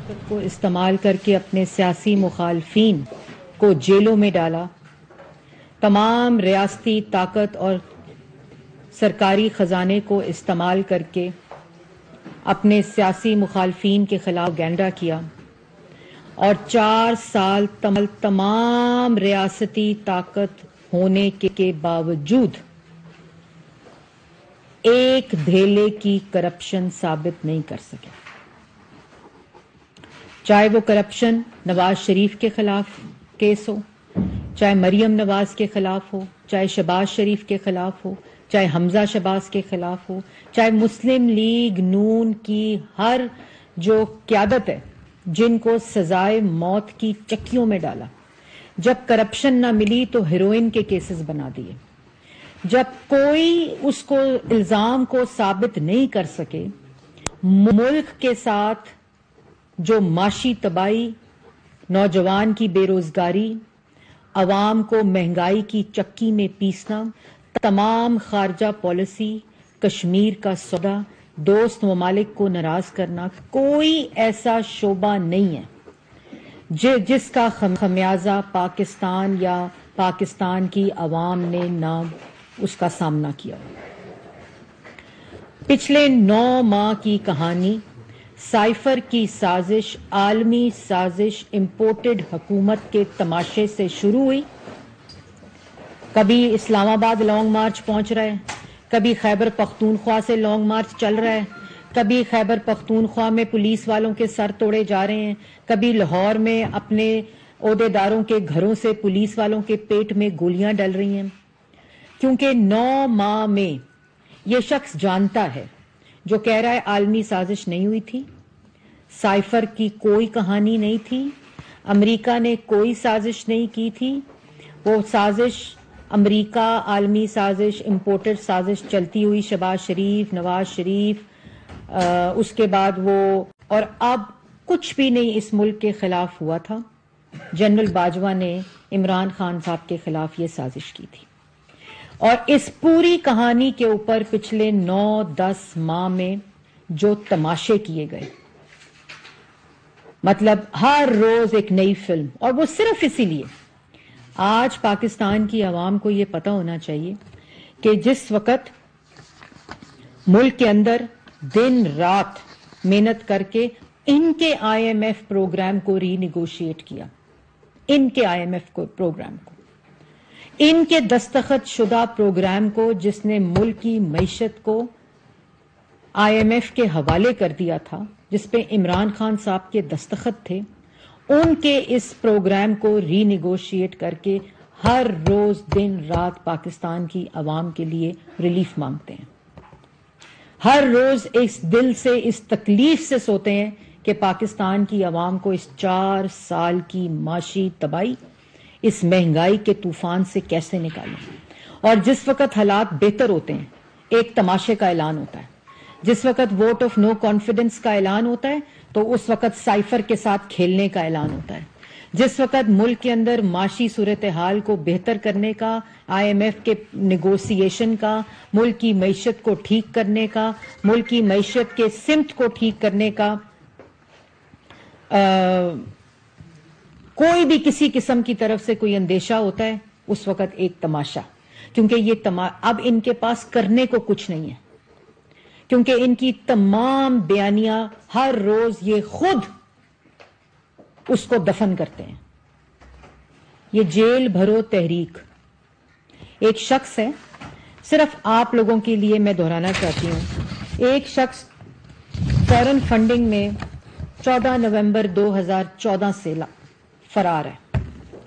طاقت کو استعمال کر کے اپنے سیاسی مخالفین کو جیلوں میں ڈالا، تمام ریاستی طاقت اور سرکاری خزانے کو استعمال کر کے اپنے سیاسی مخالفین کے خلاف گینڈا کیا، اور 4 سال تمام ریاستی طاقت ہونے کے باوجود ایک دھیلے کی کرپشن ثابت نہیں کر سکے، چاہے وہ کرپشن نواز شریف کے خلاف کیس ہو، چاہے مریم نواز کے خلاف ہو، چاہے شہباز شریف کے خلاف ہو، چاہے حمزہ شہباز کے خلاف ہو، چاہے مسلم لیگ نون کی ہر جو قیادت ہے جن کو سزائے موت کی چکیوں میں ڈالا، جب کرپشن نہ ملی تو ہیروئن کے کیسز بنا دیے، جب کوئی اس کو الزام کو ثابت نہیں کر سکے، ملک کے ساتھ جو معاشی تباہی، نوجوان کی بے روزگاری، عوام کو مہنگائی کی چکی میں پیسنا، تمام خارجہ پالیسی، کشمیر کا سودا، دوست ممالک کو ناراض کرنا، کوئی ایسا شعبہ نہیں ہے جس کا خمیازہ پاکستان یا پاکستان کی عوام نے نہ اس کا سامنا کیا۔ پچھلے 9 ماہ کی کہانی سائفر کی سازش، عالمی سازش، امپورٹڈ حکومت کے تماشے سے شروع ہوئی۔ کبھی اسلام آباد لانگ مارچ پہنچ رہا ہے، کبھی خیبر پختونخوا سے لانگ مارچ چل رہا ہے، کبھی خیبر پختونخوا میں پولیس والوں کے سر توڑے جا رہے ہیں، کبھی لاہور میں اپنے عہدیداروں کے گھروں سے پولیس والوں کے پیٹ میں گولیاں ڈل رہی ہیں، کیونکہ 9 ماہ میں یہ شخص جانتا ہے، جو کہہ رہا ہے عالمی سازش نہیں ہوئی تھی، سائفر کی کوئی کہانی نہیں تھی، امریکہ نے کوئی سازش نہیں کی تھی، وہ سازش امریکہ عالمی سازش، امپورٹڈ سازش چلتی ہوئی شہباز شریف، نواز شریف، اس کے بعد وہ، اور اب کچھ بھی نہیں اس ملک کے خلاف ہوا تھا۔ جنرل باجوہ نے عمران خان صاحب کے خلاف یہ سازش کی تھی، اور اس پوری کہانی کے اوپر پچھلے 9-10 ماہ میں جو تماشے کیے گئے، مطلب ہر روز ایک نئی فلم، اور وہ صرف اسی لیے آج پاکستان کی عوام کو یہ پتہ ہونا چاہیے کہ جس وقت ملک کے اندر دن رات محنت کر کے ان کے IMF پروگرام کو ری نیگوشیٹ کیا، ان کے IMF پروگرام کو، ان کے دستخط شدہ پروگرام کو، جس نے ملک کی معیشت کو IMF کے حوالے کر دیا تھا، جس پہ عمران خان صاحب کے دستخط تھے، ان کے اس پروگرام کو ری نیگوشیٹ کر کے ہر روز دن رات پاکستان کی عوام کے لیے ریلیف مانگتے ہیں، ہر روز اس دل سے، اس تکلیف سے سوتے ہیں کہ پاکستان کی عوام کو اس 4 سال کی معاشی تباہی، اس مہنگائی کے طوفان سے کیسے نکالیں۔ اور جس وقت حالات بہتر ہوتے ہیں ایک تماشے کا اعلان ہوتا ہے، جس وقت ووٹ آف نو کانفیڈنس کا اعلان ہوتا ہے تو اس وقت سائفر کے ساتھ کھیلنے کا اعلان ہوتا ہے، جس وقت ملک کے اندر معاشی صورتحال کو بہتر کرنے کا، IMF کے نیگوسیشن کا، ملک کی معیشت کو ٹھیک کرنے کا، ملک کی معیشت کے سمت کو ٹھیک کرنے کا کوئی بھی کسی قسم کی طرف سے کوئی اندیشہ ہوتا ہے، اس وقت ایک تماشا، کیونکہ یہ اب ان کے پاس کرنے کو کچھ نہیں ہے، کیونکہ ان کی تمام بیانیاں ہر روز یہ خود اس کو دفن کرتے ہیں۔ یہ جیل بھرو تحریک ایک شخص ہے، صرف آپ لوگوں کے لیے میں دہرانا چاہتی ہوں، ایک شخص فورن فنڈنگ میں 14 نومبر 2014 سے فرار ہے،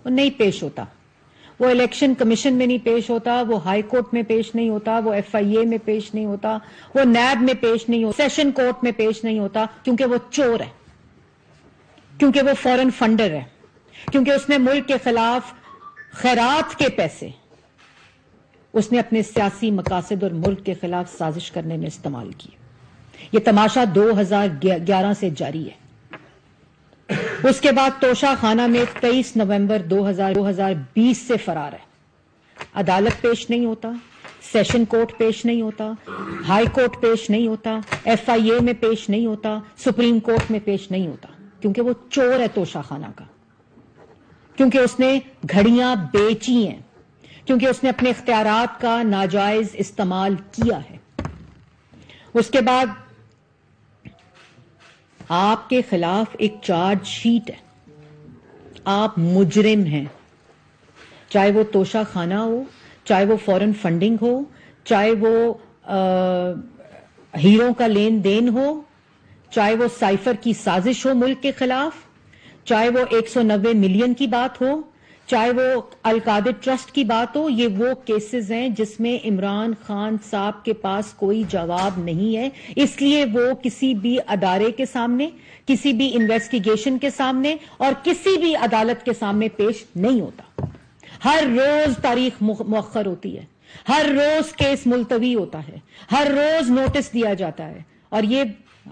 وہ نہیں پیش ہوتا، وہ الیکشن کمیشن میں نہیں پیش ہوتا، وہ ہائی کورٹ میں پیش نہیں ہوتا، وہ FIA میں پیش نہیں ہوتا، وہ نیب میں پیش نہیں ہوتا، سیشن کورٹ میں پیش نہیں ہوتا، کیونکہ وہ چور ہے، کیونکہ وہ فورن فنڈر ہے، کیونکہ اس نے ملک کے خلاف خیرات کے پیسے اس نے اپنے سیاسی مقاصد اور ملک کے خلاف سازش کرنے میں استعمال کی۔ یہ تماشا 2011 سے جاری ہے۔ اس کے بعد توشہ خانہ میں 23 نومبر 2020 سے فرار ہے، عدالت پیش نہیں ہوتا، سیشن کورٹ پیش نہیں ہوتا، ہائی کورٹ پیش نہیں ہوتا، FIA میں پیش نہیں ہوتا، سپریم کورٹ میں پیش نہیں ہوتا۔ کیونکہ وہ چور ہے توشہ خانہ کا، کیونکہ اس نے گھڑیاں بیچی ہیں، کیونکہ اس نے اپنے اختیارات کا ناجائز استعمال کیا ہے۔ اس کے بعد آپ کے خلاف ایک چارج شیٹ ہے، آپ مجرم ہیں، چاہے وہ توشہ خانہ ہو، چاہے وہ فورن فنڈنگ ہو، چاہے وہ ہیروں کا لین دین ہو، چاہے وہ سائفر کی سازش ہو ملک کے خلاف، چاہے وہ 190 ملین کی بات ہو، چاہے وہ القادر ٹرسٹ کی بات ہو۔ یہ وہ کیسز ہیں جس میں عمران خان صاحب کے پاس کوئی جواب نہیں ہے، اس لیے وہ کسی بھی ادارے کے سامنے، کسی بھی انویسٹیگیشن کے سامنے اور کسی بھی عدالت کے سامنے پیش نہیں ہوتا۔ ہر روز تاریخ مؤخر ہوتی ہے، ہر روز کیس ملتوی ہوتا ہے، ہر روز نوٹس دیا جاتا ہے، اور یہ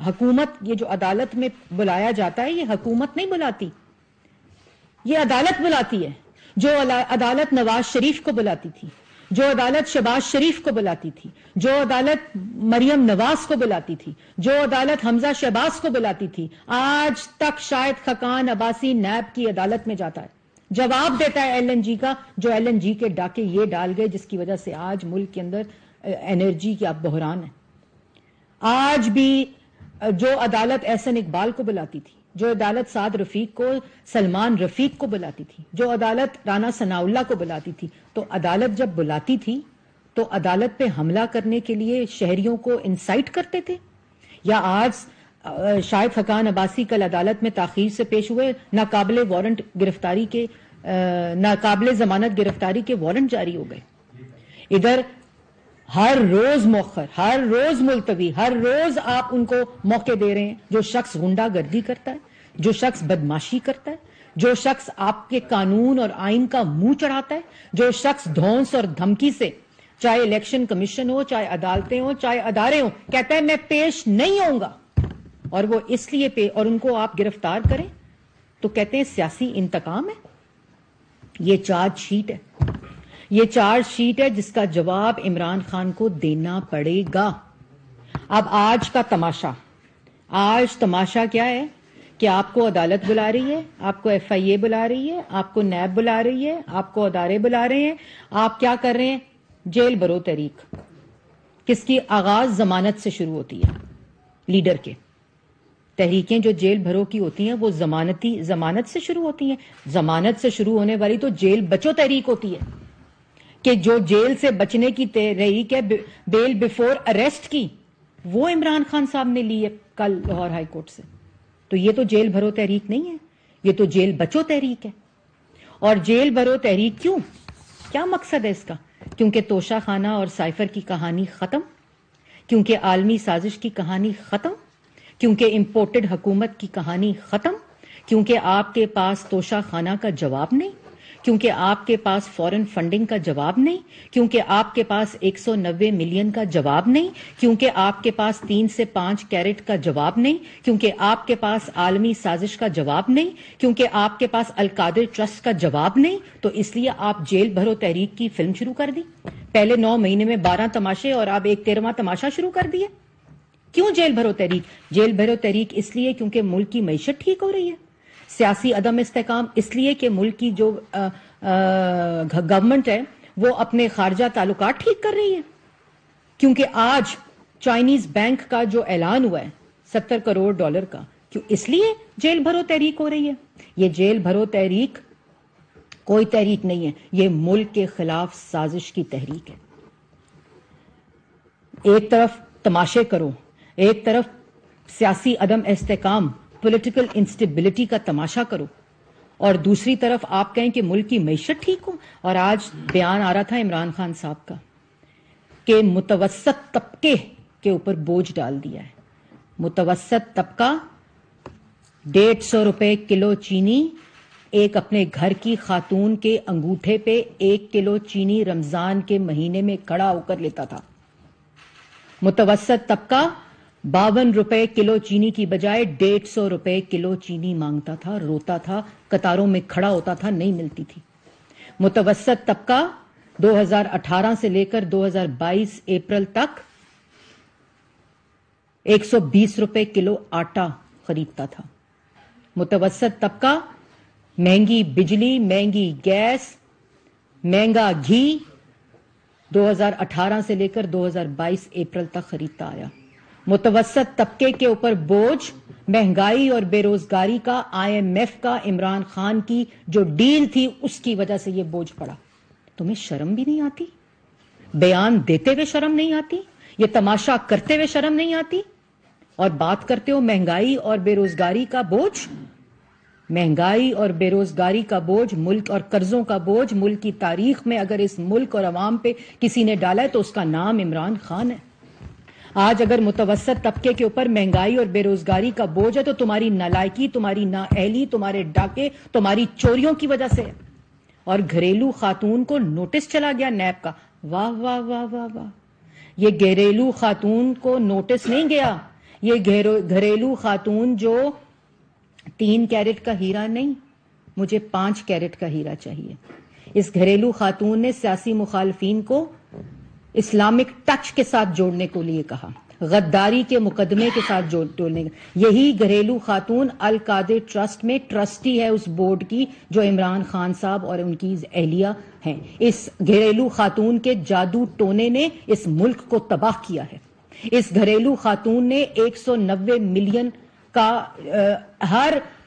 حکومت، یہ جو عدالت میں بلایا جاتا ہے، یہ حکومت نہیں بلاتی، یہ عدالت بلاتی ہے۔ جو عدالت نواز شریف کو بلاتی تھی، جو عدالت شہباز شریف کو بلاتی تھی، جو عدالت مریم نواز کو بلاتی تھی، جو عدالت حمزہ شہباز کو بلاتی تھی، آج تک شاہد خاقان عباسی نیب کی عدالت میں جاتا ہے، جواب دیتا ہے ایل این جی کا، جو ایل این جی کے ڈاکے یہ ڈال گئے جس کی وجہ سے آج ملک کے اندر انرجی کی بحران ہے۔ آج بھی جو عدالت احسن اقبال کو بلاتی تھی، جو عدالت سعد رفیق کو، سلمان رفیق کو بلاتی تھی، جو عدالت رانا ثناء اللہ کو بلاتی تھی، تو عدالت جب بلاتی تھی تو عدالت پہ حملہ کرنے کے لیے شہریوں کو انسائٹ کرتے تھے؟ یا آج شاہد خاقان عباسی کل عدالت میں تاخیر سے پیش ہوئے، ناقابل وارنٹ گرفتاری کے، ناقابل ضمانت گرفتاری کے وارنٹ جاری ہو گئے۔ ادھر ہر روز مؤخر، ہر روز ملتوی، ہر روز آپ ان کو موقع دے رہے ہیں۔ جو شخص غنڈہ گردی کرتا ہے، جو شخص بدماشی کرتا ہے، جو شخص آپ کے قانون اور آئین کا منہ چڑھاتا ہے، جو شخص دھونس اور دھمکی سے، چاہے الیکشن کمیشن ہو، چاہے عدالتیں ہوں، چاہے ادارے ہوں، کہتا ہے میں پیش نہیں ہوں گا، اور وہ اس لیے اور ان کو آپ گرفتار کریں تو کہتے ہیں سیاسی انتقام ہے۔ یہ چارج شیٹ ہے، یہ چارج شیٹ ہے جس کا جواب عمران خان کو دینا پڑے گا۔ اب آج کا تماشا، آج تماشا کیا ہے کہ آپ کو عدالت بلا رہی ہے، آپ کو ایف آئی اے بلا رہی ہے، آپ کو نیب بلا رہی ہے، آپ کو ادارے بلا رہے ہیں، آپ کیا کر رہے ہیں؟ جیل بھرو تحریک، کس کی آغاز ضمانت سے شروع ہوتی ہے، لیڈر کے۔ تحریکیں جو جیل بھرو کی ہوتی ہیں وہ ضمانت سے شروع ہوتی ہیں۔ ضمانت سے شروع ہونے والی تو جیل بچو تحریک ہوتی ہے، کہ جو جیل سے بچنے کی تحریک ہے، بیل بیفور اریسٹ کی، وہ عمران خان صاحب نے لی ہے کل لاہور ہائی کورٹ سے۔ تو یہ تو جیل بھرو تحریک نہیں ہے، یہ تو جیل بچو تحریک ہے۔ اور جیل بھرو تحریک کیوں؟ کیا مقصد ہے اس کا؟ کیونکہ توشہ خانہ اور سائفر کی کہانی ختم، کیونکہ عالمی سازش کی کہانی ختم، کیونکہ امپورٹڈ حکومت کی کہانی ختم، کیونکہ آپ کے پاس توشہ خانہ کا جواب نہیں، کیونکہ آپ کے پاس فورن فنڈنگ کا جواب نہیں، کیونکہ آپ کے پاس 190 ملین کا جواب نہیں، کیونکہ آپ کے پاس 3 سے 5 کیرٹ کا جواب نہیں، کیونکہ آپ کے پاس عالمی سازش کا جواب نہیں، کیونکہ آپ کے پاس القادر ٹرسٹ کا جواب نہیں، تو اس لیے آپ جیل بھرو تحریک کی فلم شروع کر دی۔ پہلے 9 مہینے میں 12 تماشے اور اب ایک 13واں تماشا شروع کر دیے۔ کیوں جیل بھرو تحریک؟ جیل بھرو تحریک اس لیے کیونکہ ملک کی معیشت ٹھیک ہو رہی ہے، سیاسی عدم استحکام اس لیے کہ ملک کی جو گورنمنٹ ہے وہ اپنے خارجہ تعلقات ٹھیک کر رہی ہے، کیونکہ آج چائنیز بینک کا جو اعلان ہوا ہے $70 کروڑ کا، کیوں اس لیے جیل بھرو تحریک ہو رہی ہے۔ یہ جیل بھرو تحریک کوئی تحریک نہیں ہے، یہ ملک کے خلاف سازش کی تحریک ہے۔ ایک طرف تماشے کرو، ایک طرف سیاسی عدم استحکام، پولیٹیکل انسٹیبلٹی کا تماشا کرو، اور دوسری طرف آپ کہیں کہ ملک کی معیشت ٹھیک ہو۔ اور آج بیان آ رہا تھا عمران خان صاحب کا کہ متوسط طبقے کے اوپر بوجھ ڈال دیا ہے۔ متوسط طبقہ 150 روپے کلو چینی، ایک اپنے گھر کی خاتون کے انگوٹھے پہ 1 کلو چینی رمضان کے مہینے میں کھڑا ہو کر لیتا تھا۔ متوسط طبقہ 52 روپے کلو چینی کی بجائے 150 روپے کلو چینی مانگتا تھا، روتا تھا، قطاروں میں کھڑا ہوتا تھا، نہیں ملتی تھی۔ متوسط طبقہ 2018 سے لے کر 2022 اپریل تک 120 روپے کلو آٹا خریدتا تھا۔ متوسط طبقہ، مہنگی بجلی، مہنگی گیس، مہنگا گھی 2018 سے لے کر 2022 اپریل تک خریدتا آیا. متوسط طبقے کے اوپر بوجھ، مہنگائی اور بے روزگاری کا IMF کا عمران خان کی جو ڈیل تھی اس کی وجہ سے یہ بوجھ پڑا. تمہیں شرم بھی نہیں آتی؟ بیان دیتے ہوئے شرم نہیں آتی؟ یہ تماشا کرتے ہوئے شرم نہیں آتی؟ اور بات کرتے ہو مہنگائی اور بے روزگاری کا بوجھ. مہنگائی اور بے روزگاری کا بوجھ، ملک اور قرضوں کا بوجھ ملک کی تاریخ میں اگر اس ملک اور عوام پہ کسی نے ڈالا ہے تو اس کا نام عمران خان ہے. آج اگر متوسط طبقے کے اوپر مہنگائی اور بے روزگاری کا بوجھ ہے تو تمہاری نالائکی، تمہاری نااہلی، تمہارے ڈاکے، تمہاری چوریوں کی وجہ سے ہے. اور گھریلو خاتون کو نوٹس چلا گیا نیب کا. واہ واہ واہ واہ واہ. یہ گھریلو خاتون کو نوٹس نہیں گیا، یہ گھریلو خاتون جو 3 کیرٹ کا ہیرا نہیں، مجھے 5 کیرٹ کا ہیرا چاہیے. اس گھریلو خاتون نے سیاسی مخالفین کو اسلامک ٹچ کے ساتھ جوڑنے کو لیے کہا، غداری کے مقدمے کے ساتھ جوڑنے کا. یہی گھریلو خاتون القادر ٹرسٹ میں ٹرسٹی ہے اس بورڈ کی جو عمران خان صاحب اور ان کی اہلیہ ہیں. اس گھریلو خاتون کے جادو ٹونے نے اس ملک کو تباہ کیا ہے. اس گھریلو خاتون نے 190 ملین کا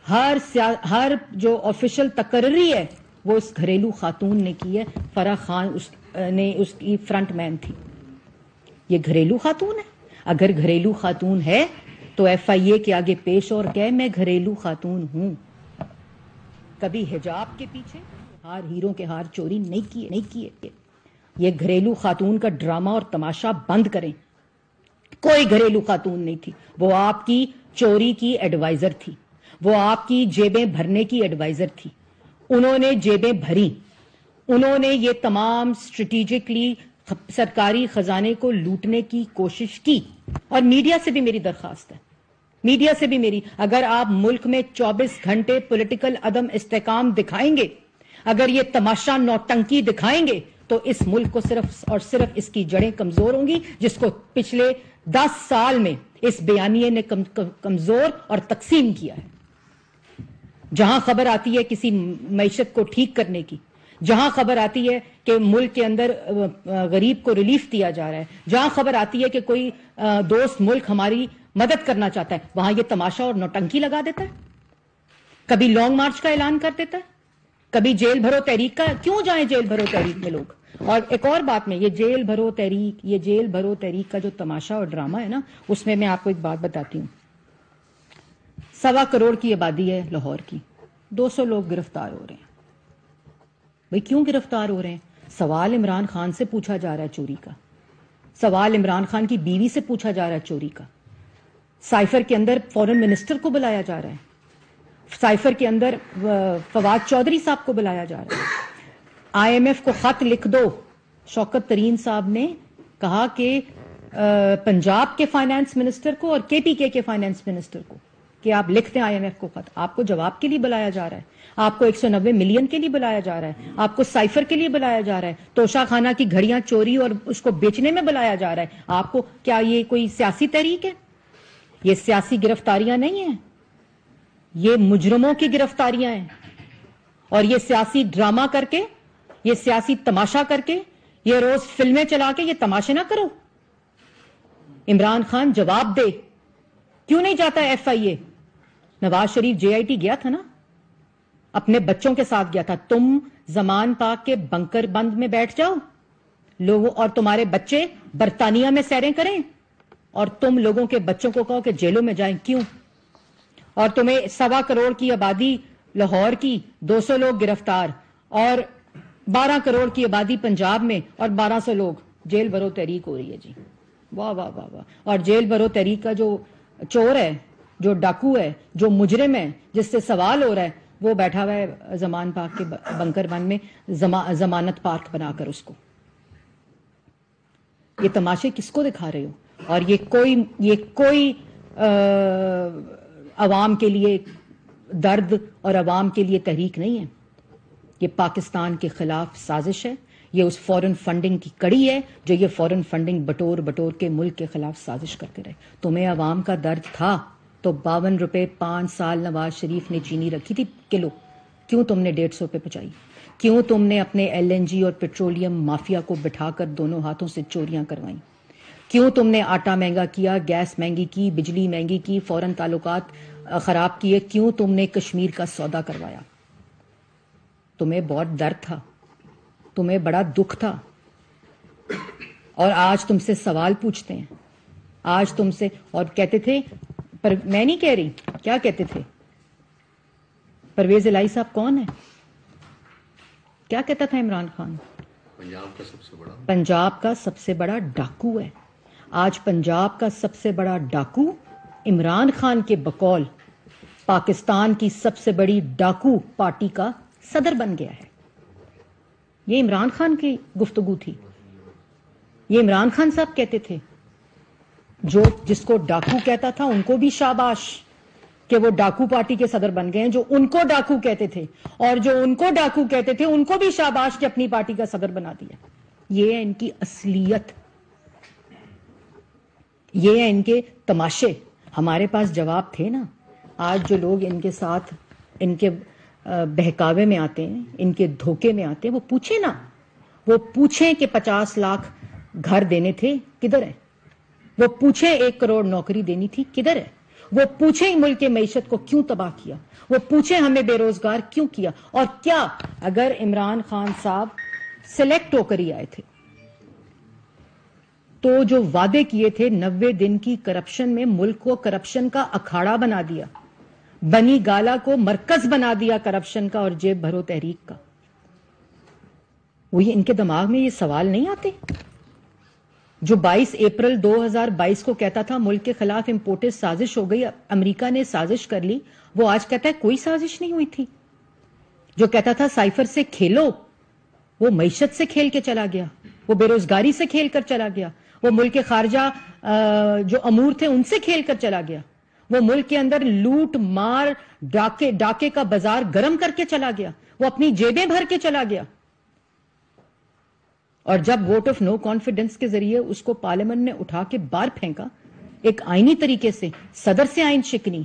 ہر جو آفیشل تقرری ہے وہ اس گھریلو خاتون نے کی ہے. فرح خان اس کی فرنٹ مین تھی. یہ گھریلو خاتون ہے. اگر گھریلو خاتون ہے تو FIA کے آگے پیش اور کہے میں گھریلو خاتون ہوں. کبھی حجاب کے پیچھے ہیروں کے ہار چوری نہیں کیے. یہ گھریلو خاتون کا ڈرامہ اور تماشا بند کریں. کوئی گھریلو خاتون نہیں تھی. وہ آپ کی چوری کی ایڈوائزر تھی، وہ آپ کی جیبیں بھرنے کی ایڈوائزر تھی. انہوں نے جیبیں بھری، انہوں نے یہ تمام اسٹریٹجکلی سرکاری خزانے کو لوٹنے کی کوشش کی. اور میڈیا سے بھی میری درخواست ہے، میڈیا سے بھی میری، اگر آپ ملک میں 24 گھنٹے پولیٹیکل عدم استحکام دکھائیں گے، اگر یہ تماشا نوٹنکی دکھائیں گے تو اس ملک کو صرف اور صرف اس کی جڑیں کمزور ہوں گی، جس کو پچھلے 10 سال میں اس بیانیے نے کمزور اور تقسیم کیا ہے. جہاں خبر آتی ہے کسی معیشت کو ٹھیک کرنے کی، جہاں خبر آتی ہے کہ ملک کے اندر غریب کو ریلیف دیا جا رہا ہے، جہاں خبر آتی ہے کہ کوئی دوست ملک ہماری مدد کرنا چاہتا ہے، وہاں یہ تماشا اور نوٹنکی لگا دیتا ہے. کبھی لانگ مارچ کا اعلان کر دیتا ہے، کبھی جیل بھرو تحریک کا. کیوں جائیں جیل بھرو تحریک میں لوگ؟ اور ایک اور بات میں، یہ جیل بھرو تحریک کا جو تماشا اور ڈرامہ ہے نا، اس میں آپ کو ایک بات بتاتی ہوں. 1.25 کروڑ کی آبادی ہے لاہور کی، 200 لوگ گرفتار ہو رہے ہیں. بھئی کیوں گرفتار ہو رہے ہیں؟ سوال عمران خان سے پوچھا جا رہا ہے چوری کا، سوال عمران خان کی بیوی سے پوچھا جا رہا ہے چوری کا. سائفر کے اندر فورن منسٹر کو بلایا جا رہا ہے، سائفر کے اندر فواد چودھری صاحب کو بلایا جا رہا ہے. IMF کو خط لکھ دو. شوکت ترین صاحب نے کہا کہ پنجاب کے فائنانس منسٹر کو اور KPK کے فائنانس منسٹر کو کہ آپ لکھتے ہیں IMF کو خط. آپ کو جواب کے لیے بلایا جا رہا ہے، آپ کو 190 ملین کے لیے بلایا جا رہا ہے، آپ کو سائفر کے لیے بلایا جا رہا ہے، توشہ خانہ کی گھڑیاں چوری اور اس کو بیچنے میں بلایا جا رہا ہے. آپ کو کیا یہ کوئی سیاسی تحریک ہے؟ یہ سیاسی گرفتاریاں نہیں ہیں، یہ مجرموں کی گرفتاریاں ہیں. اور یہ سیاسی ڈرامہ کر کے، یہ سیاسی تماشا کر کے، یہ روز فلمیں چلا کے یہ تماشے نہ کرو. عمران خان جواب دے. کیوں نہیں جاتا FIA؟ نواز شریف JIT گیا تھا نا، اپنے بچوں کے ساتھ گیا تھا. تم زمان پاک کے بنکر بند میں بیٹھ جاؤ لوگوں، اور تمہارے بچے برطانیہ میں سیریں کریں، اور تم لوگوں کے بچوں کو کہو کہ جیلوں میں جائیں. کیوں؟ اور تمہیں 1.25 کروڑ کی آبادی لاہور کی، 200 لوگ گرفتار، اور 12 کروڑ کی آبادی پنجاب میں اور 1200 لوگ. جیل بھرو تحریک ہو رہی ہے جی. واہ واہ واہ واہ. اور جیل بھرو تحریک کا جو چور ہے، جو ڈاکو ہے، جو مجرم ہے، جس سے سوال ہو رہا ہے، وہ بیٹھا ہوا ہے زمان پاک کے بنکر بند میں، ضمانت پارک بنا کر اس کو. یہ تماشے کس کو دکھا رہے ہو؟ اور یہ کوئی عوام کے لیے درد اور عوام کے لیے تحریک نہیں ہے. یہ پاکستان کے خلاف سازش ہے. یہ اس فورن فنڈنگ کی کڑی ہے جو یہ فورن فنڈنگ بٹور کے ملک کے خلاف سازش کرتے رہے. تمہیں عوام کا درد تھا، تو 52 روپے 5 سال نواز شریف نے چینی رکھی تھی کلو، کیوں تم نے 150 پہ پہنچائی؟ کیوں تم نے اپنے LNG اور پیٹرولیم مافیا کو بٹھا کر دونوں ہاتھوں سے چوریاں کروائیں؟ کیوں تم نے آٹا مہنگا کیا، گیس مہنگی کی، بجلی مہنگی کی، فوراً تعلقات خراب کیے؟ کیوں تم نے کشمیر کا سودا کروایا؟ تمہیں بہت درد تھا، تمہیں بڑا دکھ تھا، اور آج تم سے سوال پوچھتے ہیں، آج تم سے، اور کہتے تھے، پر میں نہیں کہہ رہی، کیا کہتے تھے پرویز الہی صاحب؟ کون ہے؟ کیا کہتا تھا عمران خان؟ پنجاب کا سب سے بڑا ڈاکو ہے۔ آج پنجاب کا سب سے بڑا ڈاکو عمران خان کے بقول پاکستان کی سب سے بڑی ڈاکو پارٹی کا صدر بن گیا ہے۔ یہ عمران خان کی گفتگو تھی، یہ عمران خان صاحب کہتے تھے۔ جو جس کو ڈاکو کہتا تھا ان کو بھی شاباش کہ وہ ڈاکو پارٹی کے صدر بن گئے ہیں، جو ان کو ڈاکو کہتے تھے، اور جو ان کو ڈاکو کہتے تھے ان کو بھی شاباش کہ اپنی پارٹی کا صدر بنا دیا۔ یہ ہے ان کی اصلیت، یہ ہے ان کے تماشے۔ ہمارے پاس جواب تھے نا۔ آج جو لوگ ان کے ساتھ، ان کے بہکاوے میں آتے ہیں، ان کے دھوکے میں آتے ہیں، وہ پوچھیں نا، وہ پوچھیں کہ 50 لاکھ گھر دینے تھے، کدھر ہے؟ وہ پوچھیں 1 کروڑ نوکری دینی تھی، کدھر ہے؟ وہ پوچھیں ملک کی معیشت کو کیوں تباہ کیا؟ وہ پوچھیں ہمیں بے روزگار کیوں کیا؟ اور کیا اگر عمران خان صاحب سلیکٹ ہو کر ہی آئے تھے تو جو وعدے کیے تھے 90 دن کی کرپشن میں ملک کو کرپشن کا اکھاڑا بنا دیا، بنی گالا کو مرکز بنا دیا کرپشن کا اور جیب بھرو تحریک کا، وہ ان کے دماغ میں یہ سوال نہیں آتے؟ جو 22 اپریل 2022 کو کہتا تھا ملک کے خلاف امپورٹڈ سازش ہو گئی، امریکہ نے سازش کر لی، وہ آج کہتا ہے کوئی سازش نہیں ہوئی تھی۔ جو کہتا تھا سائفر سے کھیلو، وہ معیشت سے کھیل کے چلا گیا، وہ بے روزگاری سے کھیل کر چلا گیا، وہ ملک کے خارجہ جو امور تھے ان سے کھیل کر چلا گیا، وہ ملک کے اندر لوٹ مار ڈاکے کا بازار گرم کر کے چلا گیا، وہ اپنی جیبیں بھر کے چلا گیا۔ اور جب ووٹ آف نو کانفیڈنس کے ذریعے اس کو پارلیمنٹ نے اٹھا کے باہر پھینکا، ایک آئینی طریقے سے، صدر سے آئین شکنی،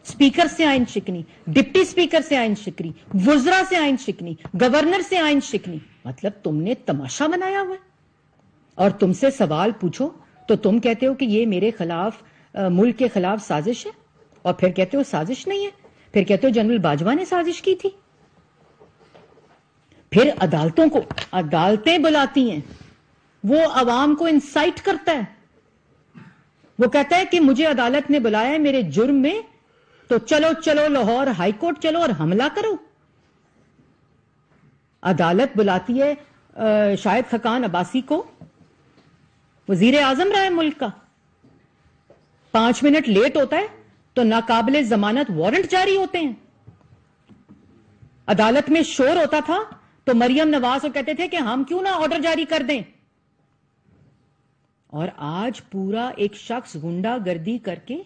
سپیکر سے آئین شکنی، ڈپٹی سپیکر سے آئین شکنی، وزراء سے آئین شکنی، گورنر سے آئین شکنی، مطلب تم نے تماشا بنایا ہوا ہے۔ اور تم سے سوال پوچھو تو تم کہتے ہو کہ یہ میرے خلاف، ملک کے خلاف سازش ہے، اور پھر کہتے ہو سازش نہیں ہے، پھر کہتے ہو جنرل باجوہ نے سازش کی تھی۔ پھر عدالتوں کو، عدالتیں بلاتی ہیں، وہ عوام کو انسائٹ کرتا ہے، وہ کہتا ہے کہ مجھے عدالت نے بلایا ہے میرے جرم میں، تو چلو چلو لاہور ہائی کورٹ چلو اور حملہ کرو۔ عدالت بلاتی ہے شاہد خاقان عباسی کو، وزیر اعظم رہا ہے ملک کا، 5 منٹ لیٹ ہوتا ہے تو ناقابل ضمانت وارنٹ جاری ہوتے ہیں۔ عدالت میں شور ہوتا تھا تو مریم نواز کو کہتے تھے کہ ہم کیوں نہ آرڈر جاری کر دیں، اور آج پورا ایک شخص غنڈہ گردی کر کے،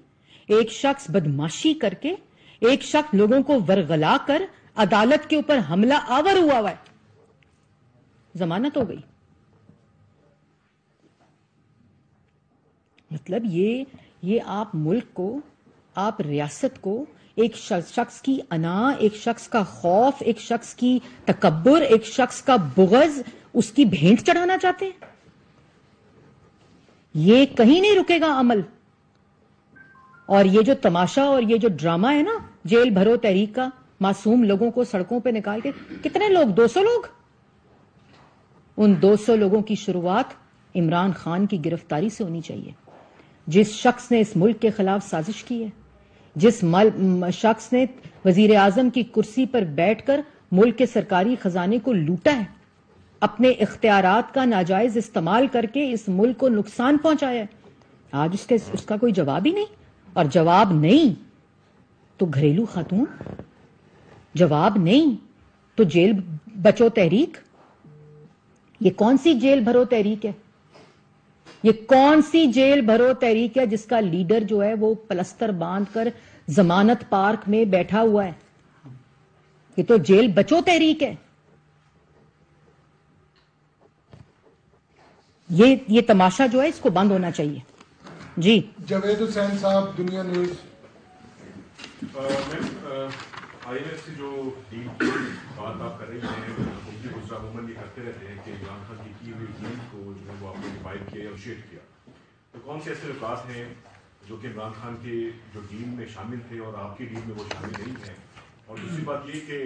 ایک شخص بدماشی کر کے، ایک شخص لوگوں کو ورغلا کر عدالت کے اوپر حملہ آور ہوا ہے، ضمانت ہو گئی۔ مطلب یہ آپ ملک کو، آپ ریاست کو ایک شخص کی انا، ایک شخص کا خوف، ایک شخص کی تکبر، ایک شخص کا بغض، اس کی بھینٹ چڑھانا چاہتے ہیں۔ یہ کہیں نہیں رکے گا عمل۔ اور یہ جو تماشا اور یہ جو ڈرامہ ہے نا جیل بھرو تحریک کا، معصوم لوگوں کو سڑکوں پہ نکال کے، کتنے لوگ؟ 200 لوگ۔ ان 200 لوگوں کی شروعات عمران خان کی گرفتاری سے ہونی چاہیے۔ جس شخص نے اس ملک کے خلاف سازش کی ہے، جس شخص نے وزیر اعظم کی کرسی پر بیٹھ کر ملک کے سرکاری خزانے کو لوٹا ہے، اپنے اختیارات کا ناجائز استعمال کر کے اس ملک کو نقصان پہنچایا ہے، آج اس کا کوئی جواب ہی نہیں۔ اور جواب نہیں تو گھریلو خاتون، جواب نہیں تو جیل بچو تحریک۔ یہ کون سی جیل بھرو تحریک ہے؟ یہ کون سی جیل بھرو تحریک ہے جس کا لیڈر جو ہے وہ پلستر باندھ کر ضمانت پارک میں بیٹھا ہوا ہے؟ یہ تو جیل بچو تحریک ہے۔ یہ تماشا جو ہے اس کو بند ہونا چاہیے۔ جی جاوید حسین صاحب، دنیا نیوز۔ آئی ایم ایف سے جو ڈیل کی بات آپ کر رہی ہیں، مفتی گزرا عموماً یہ کرتے رہتے ہیں کہ عمران خان کی ہوئی ڈیل کو جو ہے وہ آپ نے ڈیفائن کیا اور شیئر کیا، تو کون سے ایسے نکات ہیں جو کہ عمران خان کے جو ڈیل میں شامل تھے اور آپ کی ڈیل میں وہ شامل نہیں ہیں؟ اور دوسری بات یہ کہ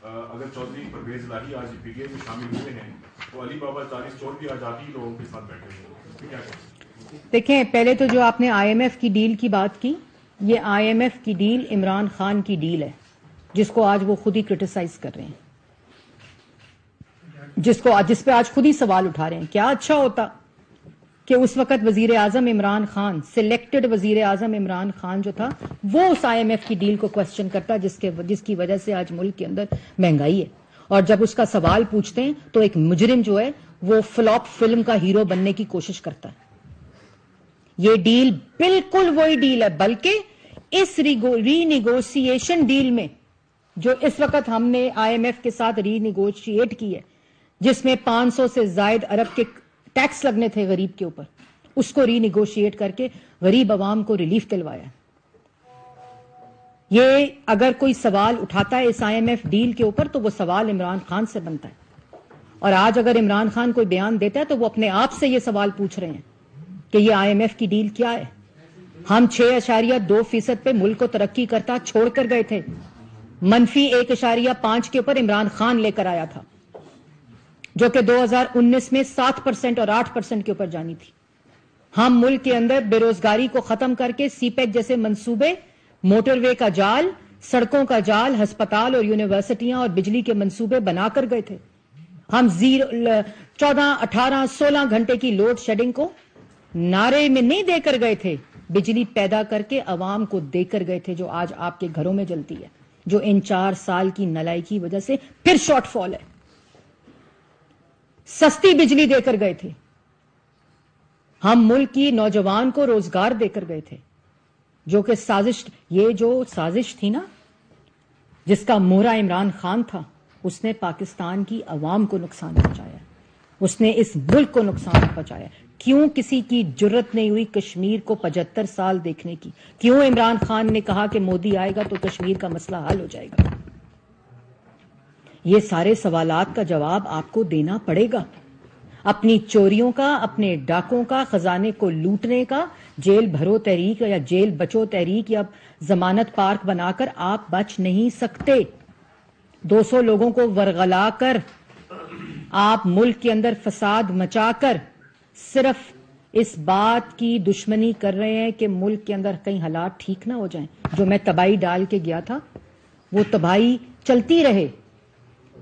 اگر چودھری پرویز الہی آج پی ٹی آئی میں شامل ہوئے ہیں تو علی بابا 40 چور بھی آج آپ ہی لوگوں کے ساتھ بیٹھے ہوئے، کیا کہیں؟ دیکھیں، پہلے تو جو آپ نے آئی ایم ایف کی ڈیل کی بات کی، یہ آئی ایم ایف کی ڈیل عمران خان کی ڈیل ہے، جس کو آج وہ خود ہی کرٹیسائز کر رہے ہیں، جس پہ آج خود ہی سوال اٹھا رہے ہیں۔ کیا اچھا ہوتا کہ اس وقت وزیر اعظم عمران خان، سلیکٹڈ وزیر اعظم عمران خان جو تھا، وہ اس آئی ایم ایف کی ڈیل کو کوسچن کرتا، جس کی وجہ سے آج ملک کے اندر مہنگائی ہے۔ اور جب اس کا سوال پوچھتے ہیں تو ایک مجرم جو ہے وہ فلاپ فلم کا ہیرو بننے کی کوشش کرتا ہے۔ یہ ڈیل بالکل وہی ڈیل ہے، بلکہ اس ری نیگوشیشن ڈیل میں جو اس وقت ہم نے آئی ایم ایف کے ساتھ ری نیگوشیٹ کی ہے، جس میں 500 سے زائد ارب کے ٹیکس لگنے تھے غریب کے اوپر، اس کو ری نیگوشیٹ کر کے غریب عوام کو ریلیف دلوایا۔ یہ اگر کوئی سوال اٹھاتا ہے اس آئی ایم ایف ڈیل کے اوپر تو وہ سوال عمران خان سے بنتا ہے، اور آج اگر عمران خان کوئی بیان دیتا ہے تو وہ اپنے آپ سے یہ سوال پوچھ رہے ہیں کہ یہ آئی ایم ایف کی ڈیل کیا ہے۔ ہم 6.2% پہ ملک کو ترقی کرتا چھوڑ کر گئے تھے، منفی 1.5 کے اوپر عمران خان لے کر آیا تھا، جو کہ 2019 میں 7% اور 8% کے اوپر جانی تھی۔ ہم ملک کے اندر بے روزگاری کو ختم کر کے سی پیک جیسے منصوبے، موٹر وے کا جال، سڑکوں کا جال، ہسپتال اور یونیورسٹیاں اور بجلی کے منصوبے بنا کر گئے تھے۔ ہم 14، 18، 16 گھنٹے کی لوڈ شیڈنگ کو نعرے میں نہیں دے کر گئے تھے، بجلی پیدا کر کے عوام کو دے کر گئے تھے، جو آج آپ کے گھروں میں جلتی ہے، جو ان 4 سال کی نلائی کی وجہ سے پھر شارٹ فال ہے۔ سستی بجلی دے کر گئے تھے، ہم ملک کی نوجوان کو روزگار دے کر گئے تھے، جو کہ یہ جو سازش تھی نا، جس کا مورا عمران خان تھا، اس نے پاکستان کی عوام کو نقصان پہنچایا، اس نے اس ملک کو نقصان پہنچایا۔ کیوں کسی کی جرت نہیں ہوئی کشمیر کو 75 سال دیکھنے کی؟ کیوں عمران خان نے کہا کہ مودی آئے گا تو کشمیر کا مسئلہ حل ہو جائے گا؟ یہ سارے سوالات کا جواب آپ کو دینا پڑے گا۔ اپنی چوریوں کا، اپنے ڈاکوں کا، خزانے کو لوٹنے کا، جیل بھرو تحریک یا جیل بچو تحریک یا ضمانت پارک بنا کر آپ بچ نہیں سکتے۔ 200 لوگوں کو ورغلا کر، آپ ملک کے اندر فساد مچا کر صرف اس بات کی دشمنی کر رہے ہیں کہ ملک کے اندر کہیں حالات ٹھیک نہ ہو جائیں۔ جو میں تباہی ڈال کے گیا تھا وہ تباہی چلتی رہے،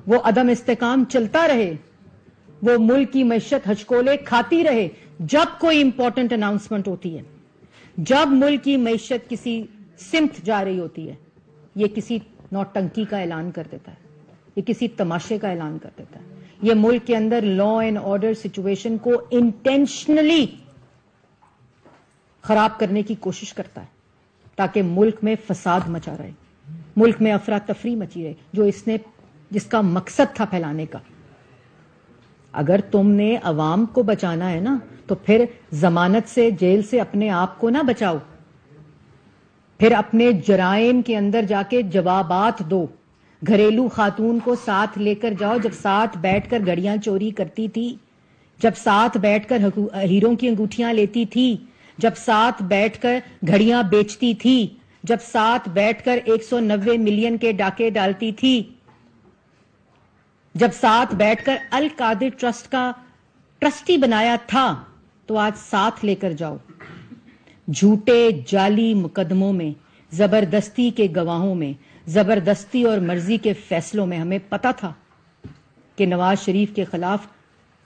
وہ عدم استحکام چلتا رہے، وہ ملک کی معیشت ہچکولے کھاتی رہے۔ جب کوئی امپورٹنٹ اناؤنسمنٹ ہوتی ہے، جب ملک کی معیشت کسی سمت جا رہی ہوتی ہے، یہ کسی نوٹنکی کا اعلان کر دیتا ہے، یہ کسی تماشے کا اعلان کر دیتا ہے، یہ ملک کے اندر لا اینڈ آرڈر سچویشن کو انٹینشنلی خراب کرنے کی کوشش کرتا ہے تاکہ ملک میں فساد مچا رہے، ملک میں افراتفری مچی رہے، جس کا مقصد تھا پھیلانے کا۔ اگر تم نے عوام کو بچانا ہے نا تو پھر ضمانت سے، جیل سے اپنے آپ کو نہ بچاؤ، پھر اپنے جرائم کے اندر جا کے جوابات دو۔ گھریلو خاتون کو ساتھ لے کر جاؤ، جب ساتھ بیٹھ کر گھڑیاں چوری کرتی تھی، جب ساتھ بیٹھ کر ہیروں کی انگوٹھیاں لیتی تھی، جب ساتھ بیٹھ کر گھڑیاں بیچتی تھی، جب ساتھ بیٹھ کر 190 ملین کے ڈاکے ڈالتی تھی، جب ساتھ بیٹھ کر القادر ٹرسٹ کا ٹرسٹی بنایا تھا، تو آج ساتھ لے کر جاؤ۔ جھوٹے جعلی مقدموں میں، زبردستی کے گواہوں میں، زبردستی اور مرضی کے فیصلوں میں ہمیں پتا تھا کہ نواز شریف کے خلاف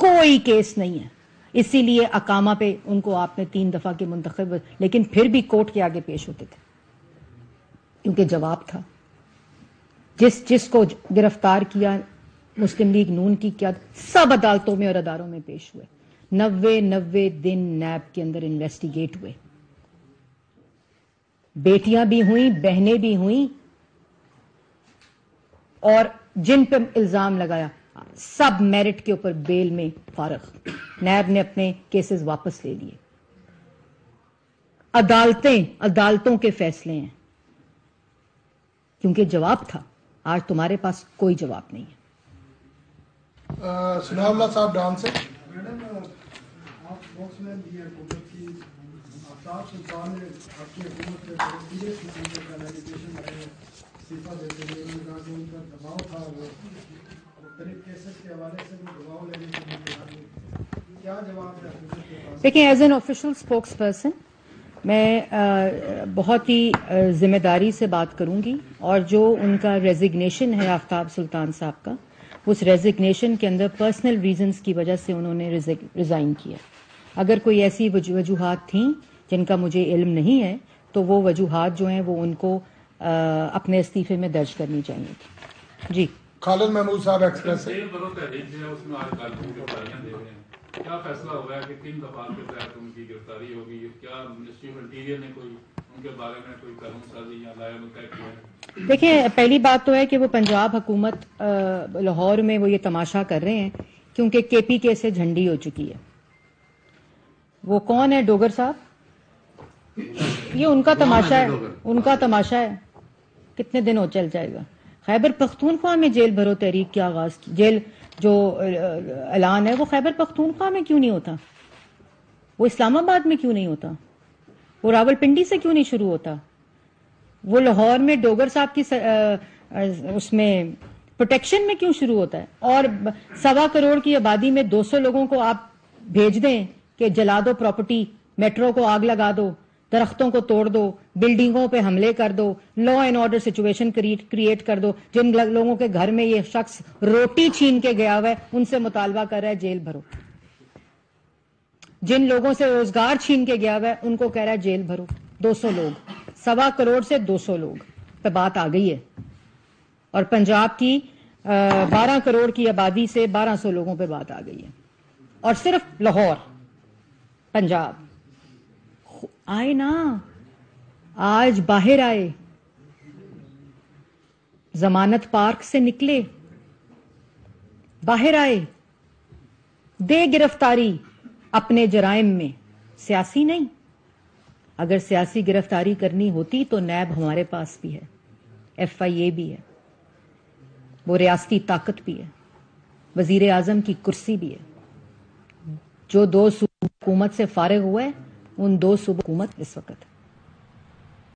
کوئی کیس نہیں ہے، اسی لیے اقامہ پہ ان کو آپ نے 3 دفعہ کے منتخب، لیکن پھر بھی کورٹ کے آگے پیش ہوتے تھے کیونکہ جواب تھا۔ جس کو گرفتار کیا مسلم لیگ نون کی قیادت، سب عدالتوں میں اور اداروں میں پیش ہوئے، 90 دن نیب کے اندر انویسٹیگیٹ ہوئے، بیٹیاں بھی ہوئیں، بہنیں بھی ہوئیں، اور جن پہ الزام لگایا سب میرٹ کے اوپر بیل میں فارغ۔ نیب نے اپنے کیسز واپس لے لیے۔ عدالتوں کے فیصلے ہیں، کیونکہ جواب تھا. آج تمہارے پاس کوئی جواب نہیں ہے. ثناء اللہ صاحب ڈان سے. میڈم آپ باکس مین بھی ہیں حکومت کی. آفتاب سلطان نے آپ کی حکومت پہ سیریس قسم کا ایلیگیشن لگائے استعفیٰ دیتے ہوئے. انہوں نے کہا کہ ان کا دباؤ تھا وہ مختلف کیسز کے حوالے سے وہ دباؤ لینے کے لیے. کیا جواب ہے حکومت کے پاس؟ دیکھیں, as an official spokes person میں بہت ہی ذمہ داری سے بات کروں گی, اور جو ان کا ریزگنیشن ہے آفتاب سلطان صاحب کا, اس ریزگنیشن کے اندر پرسنل ریزنز کی وجہ سے انہوں نے ریزائن کیا. اگر کوئی ایسی وجوہات تھیں جن کا مجھے علم نہیں ہے تو وہ وجوہات جو ہیں وہ ان کو اپنے استعفے میں درج کرنی چاہیے تھی. جی خالد محمود صاحب ایکسپریس سے. کیا فیصلہ ہوا ہے کہ کن دفعات کے تحت ان کی گرفتاری ہوگی؟ کیا منسٹری آف انٹیریئر نے کوئی ان کے بارے میں کوئی قانون سازی یا لائحہ طے کیا ہے؟ دیکھیں, پہلی بات تو ہے کہ وہ پنجاب حکومت لاہور میں وہ یہ تماشا کر رہے ہیں کیونکہ کے پی کے سے جھنڈی ہو چکی ہے. وہ کون ہے ڈوگر صاحب؟ یہ ان کا تماشا ہے, ان کا تماشا ہے. کتنے دن ہو چل جائے گا. خیبر پختونخوا میں جیل بھرو تحریک کا آغاز, جیل جو اعلان ہے وہ خیبر پختونخوا میں کیوں نہیں ہوتا؟ وہ اسلام آباد میں کیوں نہیں ہوتا؟ وہ راول پنڈی سے کیوں نہیں شروع ہوتا؟ وہ لاہور میں ڈوگر صاحب کی اس میں پروٹیکشن میں کیوں شروع ہوتا ہے؟ اور 1.25 کروڑ کی آبادی میں 200 لوگوں کو آپ بھیج دیں کہ جلا دو پراپرٹی, میٹرو کو آگ لگا دو, درختوں کو توڑ دو, بلڈنگوں پہ حملے کر دو, law and order situation create کر دو. جن لوگوں کے گھر میں یہ شخص روٹی چھین کے گیا ہوا ہے ان سے مطالبہ کر رہا ہے جیل بھرو. جن لوگوں سے روزگار چھین کے گیا ہوا ہے ان کو کہہ رہا ہے جیل بھرو. 200 لوگ, 1.25 کروڑ سے 200 لوگ پہ بات آ گئی ہے. اور پنجاب کی 12 کروڑ کی آبادی سے 1200 لوگوں پہ بات آ گئی ہے. اور صرف لاہور, پنجاب. آئے نا, آج باہر آئے, ضمانت پارک سے نکلے, باہر آئے, دے گرفتاری اپنے جرائم میں. سیاسی نہیں. اگر سیاسی گرفتاری کرنی ہوتی تو نیب ہمارے پاس بھی ہے, FIA بھی ہے, وہ ریاستی طاقت بھی ہے, وزیر اعظم کی کرسی بھی ہے. جو 2 صوبوں حکومت سے فارغ ہوئے ان 2 صوبوں حکومت اس وقت